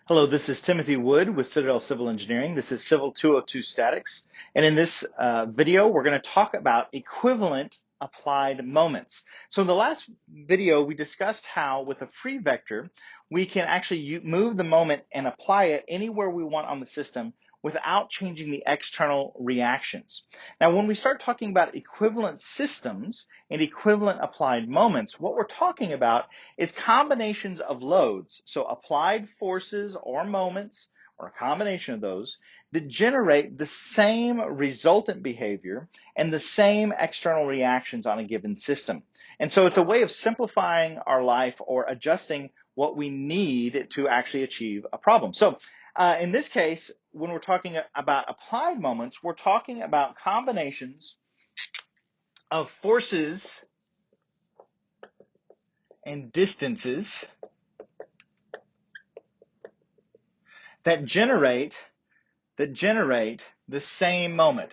Hello, this is Timothy Wood with Citadel Civil Engineering. This is CIVL202 Statics. And in this video, we're going to talk about equivalent applied moments. So in the last video, we discussed how with a free vector, we can actually move the moment and apply it anywhere we want on the system without changing the external reactions. Now, when we start talking about equivalent systems and equivalent applied moments, what we're talking about is combinations of loads, so applied forces or moments, or a combination of those, that generate the same resultant behavior and the same external reactions on a given system. And so it's a way of simplifying our life or adjusting what we need to actually achieve a problem. So in this case, when we're talking about applied moments, we're talking about combinations of forces and distances that generate the same moment.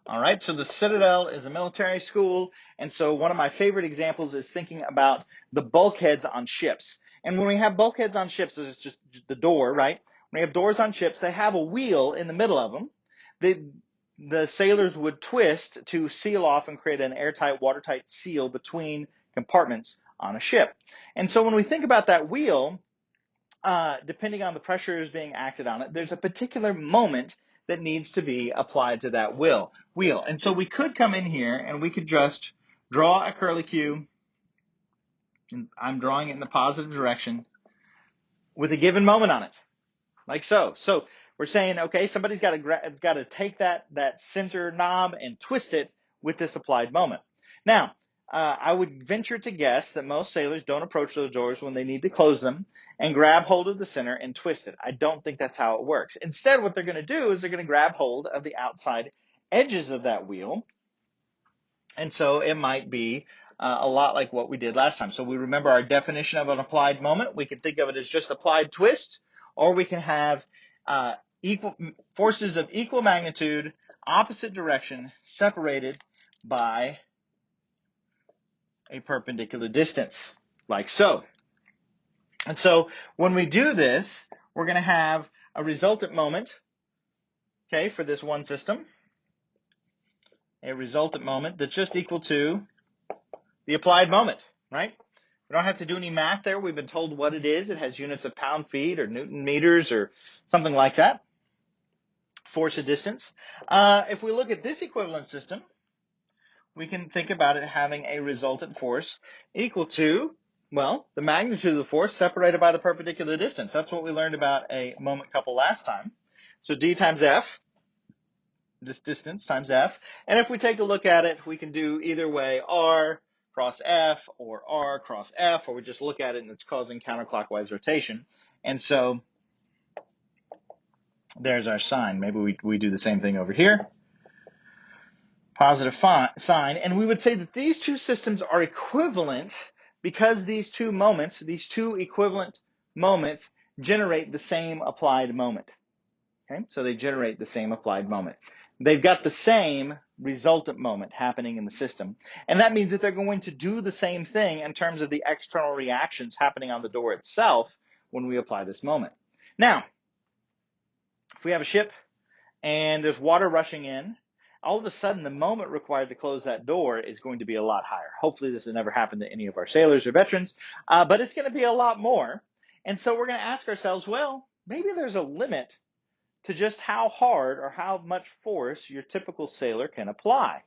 All right, so the Citadel is a military school, and so one of my favorite examples is thinking about the bulkheads on ships. And when we have bulkheads on ships, it's just the door, right? When we have doors on ships, they have a wheel in the middle of them. The sailors would twist to seal off and create an airtight, watertight seal between compartments on a ship. And so when we think about that wheel, depending on the pressures being acted on it, there's a particular moment that needs to be applied to that wheel. And so we could come in here and we could just draw a curlicue, and I'm drawing it in the positive direction, with a given moment on it, like so. So we're saying, okay, somebody's got to take that center knob and twist it with this applied moment. Now, I would venture to guess that most sailors don't approach those doors when they need to close them and grab hold of the center and twist it. I don't think that's how it works. Instead, what they're going to do is they're going to grab hold of the outside edges of that wheel. And so it might be a lot like what we did last time. So we remember our definition of an applied moment. We can think of it as just applied twist, or we can have equal forces of equal magnitude, opposite direction, separated by a perpendicular distance, like so. And so when we do this, we're going to have a resultant moment, okay, for this one system, a resultant moment that's just equal to the applied moment, right? We don't have to do any math there. We've been told what it is. It has units of pound feet or Newton meters or something like that. Force of distance. If we look at this equivalent system, we can think about it having a resultant force equal to, well, the magnitude of the force separated by the perpendicular distance. That's what we learned about a moment couple last time. So D times F, this distance times F. And if we take a look at it, we can do either way, R cross F or R cross F, or we just look at it and it's causing counterclockwise rotation. And so there's our sign. Maybe we do the same thing over here. Positive sign, and we would say that these two systems are equivalent because these two equivalent moments generate the same applied moment. Okay, so they generate the same applied moment. They've got the same resultant moment happening in the system, and that means that they're going to do the same thing in terms of the external reactions happening on the door itself when we apply this moment. Now, if we have a ship and there's water rushing in, all of a sudden the moment required to close that door is going to be a lot higher. Hopefully this has never happened to any of our sailors or veterans, but it's going to be a lot more. And so we're going to ask ourselves, well, maybe there's a limit to just how hard or how much force your typical sailor can apply.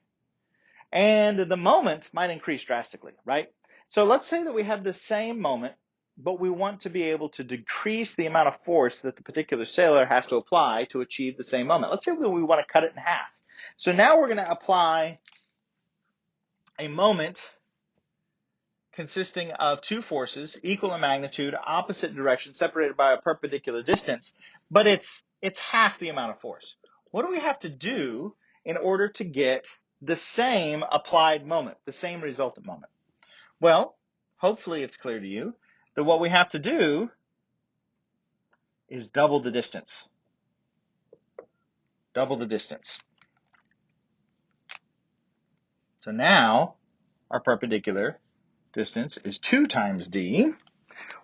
And the moment might increase drastically, right? So let's say that we have the same moment, but we want to be able to decrease the amount of force that the particular sailor has to apply to achieve the same moment. Let's say that we want to cut it in half. So now we're going to apply a moment consisting of two forces, equal in magnitude, opposite direction, separated by a perpendicular distance, but it's half the amount of force. What do we have to do in order to get the same applied moment, the same resultant moment? Well, hopefully it's clear to you that what we have to do is double the distance. Double the distance. So now our perpendicular distance is 2 times d,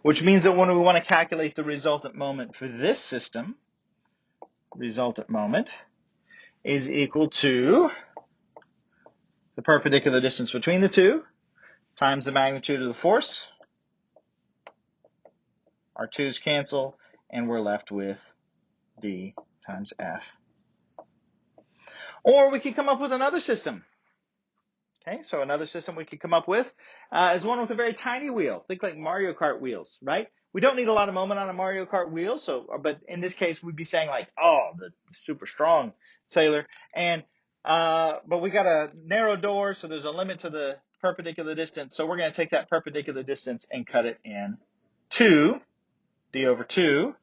which means that when we want to calculate the resultant moment for this system, resultant moment is equal to the perpendicular distance between the two times the magnitude of the force. Our 2's cancel, and we're left with d times F. Or we can come up with another system. Okay, so another system we could come up with is one with a very tiny wheel. Think like Mario Kart wheels, right? We don't need a lot of moment on a Mario Kart wheel, but in this case, we'd be saying like, oh, the super strong sailor. But we got a narrow door, so there's a limit to the perpendicular distance. So we're going to take that perpendicular distance and cut it in 2, d over 2.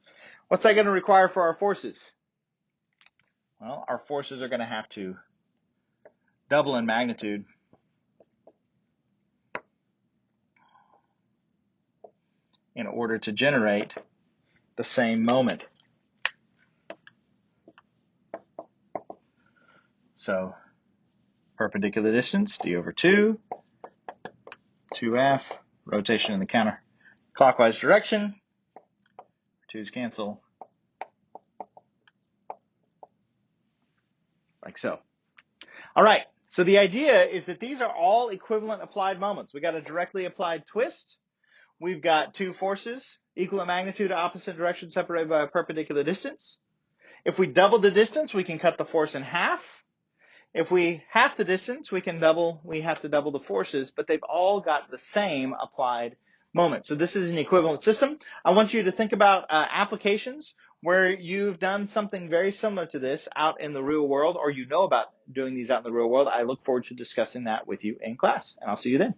What's that going to require for our forces? Well, our forces are going to have to double in magnitude. In order to generate the same moment. So perpendicular distance, d over 2, 2f, rotation in the counterclockwise direction, 2's cancel, like so. All right, so the idea is that these are all equivalent applied moments. We got a directly applied twist. We've got two forces, equal in magnitude, opposite direction, separated by a perpendicular distance. If we double the distance, we can cut the force in half. If we half the distance, we have to double the forces, but they've all got the same applied moment. So this is an equivalent system. I want you to think about applications where you've done something very similar to this out in the real world, or you know about doing these out in the real world. I look forward to discussing that with you in class, and I'll see you then.